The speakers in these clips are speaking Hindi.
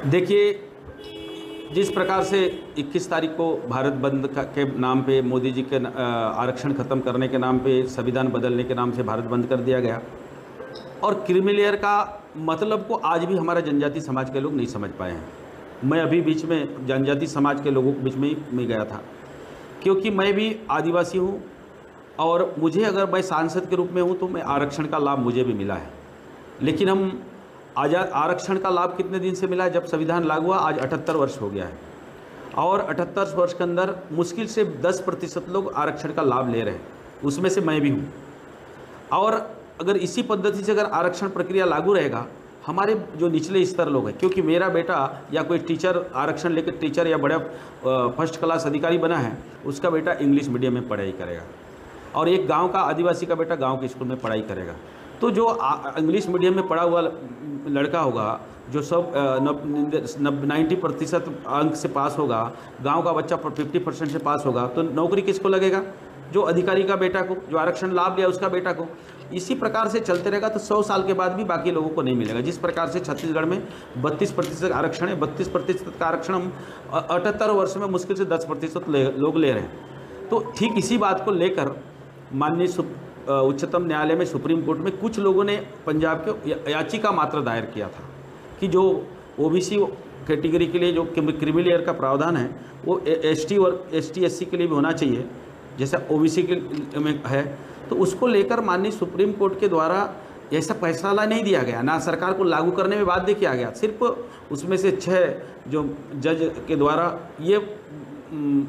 देखिए, जिस प्रकार से 21 तारीख को भारत बंद के नाम पे मोदी जी के आरक्षण ख़त्म करने के नाम पे संविधान बदलने के नाम से भारत बंद कर दिया गया और क्रीमी लेयर का मतलब को आज भी हमारा जनजाति समाज के लोग नहीं समझ पाए हैं। मैं अभी बीच में जनजाति समाज के लोगों के बीच में ही मैं गया था, क्योंकि मैं भी आदिवासी हूँ और मुझे अगर मैं सांसद के रूप में हूँ तो मैं आरक्षण का लाभ मुझे भी मिला है। लेकिन हम आज़ाद आरक्षण का लाभ कितने दिन से मिला है? जब संविधान लागू हुआ आज 78 वर्ष हो गया है और 78 वर्ष के अंदर मुश्किल से 10% लोग आरक्षण का लाभ ले रहे हैं, उसमें से मैं भी हूँ। और अगर इसी पद्धति से अगर आरक्षण प्रक्रिया लागू रहेगा, हमारे जो निचले स्तर लोग हैं, क्योंकि मेरा बेटा या कोई टीचर आरक्षण लेकर टीचर या बड़ा फर्स्ट क्लास अधिकारी बना है, उसका बेटा इंग्लिश मीडियम में पढ़ाई करेगा और एक गांव का आदिवासी का बेटा गांव के स्कूल में पढ़ाई करेगा। तो जो इंग्लिश मीडियम में पढ़ा हुआ लड़का होगा, जो सब 90% अंक से पास होगा, गांव का बच्चा 50% से पास होगा, तो नौकरी किसको लगेगा? जो अधिकारी का बेटा को, जो आरक्षण लाभ लिया उसका बेटा को। इसी प्रकार से चलते रहेगा तो 100 साल के बाद भी बाकी लोगों को नहीं मिलेगा। जिस प्रकार से छत्तीसगढ़ में 32% आरक्षण है, 32% का आरक्षण हम 78 वर्ष में मुश्किल से 10% लोग ले रहे हैं। तो ठीक इसी बात को लेकर माननीय उच्चतम न्यायालय में, सुप्रीम कोर्ट में कुछ लोगों ने पंजाब के याचिका मात्र दायर किया था कि जो ओबीसी कैटेगरी के लिए जो क्रीमी लेयर का प्रावधान है वो एसटी और ST/SC के लिए भी होना चाहिए जैसा ओबीसी के में है। तो उसको लेकर माननीय सुप्रीम कोर्ट के द्वारा ऐसा फैसला नहीं दिया गया, ना सरकार को लागू करने में बाध्य किया गया। सिर्फ उसमें से 6 जो जज के द्वारा ये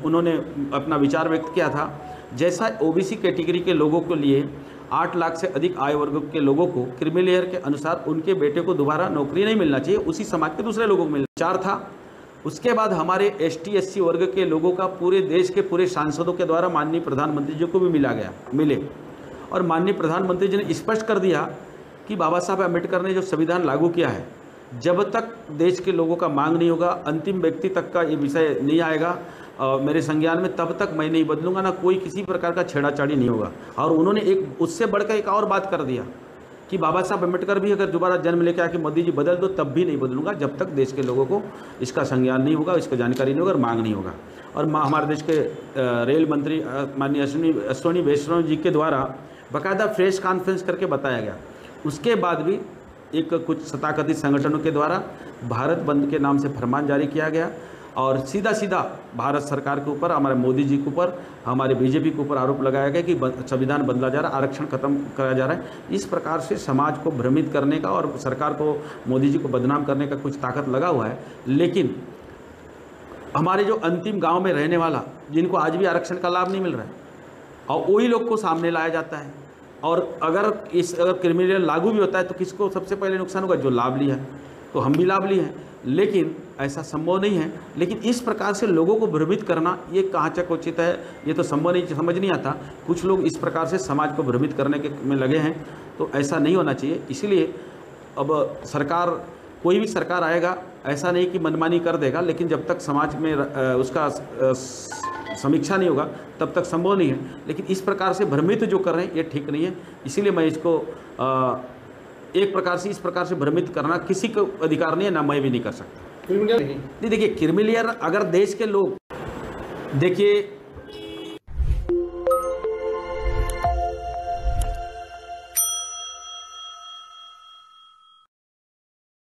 उन्होंने अपना विचार व्यक्त किया था, जैसा ओबीसी कैटेगरी के लोगों के लिए 8 लाख से अधिक आय वर्ग के लोगों को क्रीमी लेयर के अनुसार उनके बेटे को दोबारा नौकरी नहीं मिलना चाहिए, उसी समाज के दूसरे लोगों को मिलना। 4 था। उसके बाद हमारे ST/SC वर्ग के लोगों का पूरे देश के पूरे सांसदों के द्वारा माननीय प्रधानमंत्री जी को भी मिले और माननीय प्रधानमंत्री जी ने स्पष्ट कर दिया कि बाबा साहब अम्बेडकर ने जो संविधान लागू किया है, जब तक देश के लोगों का मांग नहीं होगा, अंतिम व्यक्ति तक का ये विषय नहीं आएगा मेरे संज्ञान में, तब तक मैं नहीं बदलूंगा, ना कोई किसी प्रकार का छेड़ाछाड़ी नहीं होगा। और उन्होंने एक उससे बढ़कर एक और बात कर दिया कि बाबा साहब अम्बेडकर भी अगर दोबारा जन्म लेकर आके मोदी जी बदल दो तब भी नहीं बदलूंगा, जब तक देश के लोगों को इसका संज्ञान नहीं होगा, इसका जानकारी नहीं होगा और मांग नहीं होगा। और हमारे देश के रेल मंत्री माननीय अश्विनी वैष्णव जी के द्वारा बाकायदा प्रेस कॉन्फ्रेंस करके बताया गया। उसके बाद भी एक कुछ तथाकथित संगठनों के द्वारा भारत बंद के नाम से फरमान जारी किया गया और सीधा भारत सरकार के ऊपर, हमारे मोदी जी के ऊपर, हमारे बीजेपी के ऊपर आरोप लगाया गया कि संविधान बदला जा रहा है, आरक्षण खत्म कराया जा रहा है। इस प्रकार से समाज को भ्रमित करने का और सरकार को, मोदी जी को बदनाम करने का कुछ ताकत लगा हुआ है। लेकिन हमारे जो अंतिम गाँव में रहने वाला, जिनको आज भी आरक्षण का लाभ नहीं मिल रहा है, और वही लोग को सामने लाया जाता है। और अगर क्रीमी लेयर लागू भी होता है तो किसको सबसे पहले नुकसान होगा? जो लाभ लिया है। तो हम भी लाभ लिए हैं, लेकिन ऐसा संभव नहीं है। लेकिन इस प्रकार से लोगों को भ्रमित करना ये कहाँ तक उचित है, ये तो संभव नहीं, समझ नहीं आता। कुछ लोग इस प्रकार से समाज को भ्रमित करने के में लगे हैं, तो ऐसा नहीं होना चाहिए। इसलिए अब सरकार, कोई भी सरकार आएगा, ऐसा नहीं कि मनमानी कर देगा, लेकिन जब तक समाज में उसका समीक्षा नहीं होगा तब तक संभव नहीं है। लेकिन इस प्रकार से भ्रमित जो कर रहे हैं ये ठीक नहीं है। इसीलिए मैं इसको एक प्रकार से, इस प्रकार से भ्रमित करना किसी को अधिकार नहीं है, ना मैं भी नहीं कर सकता। नहीं, देखिए क्रीमी लेयर अगर देश के लोग, देखिए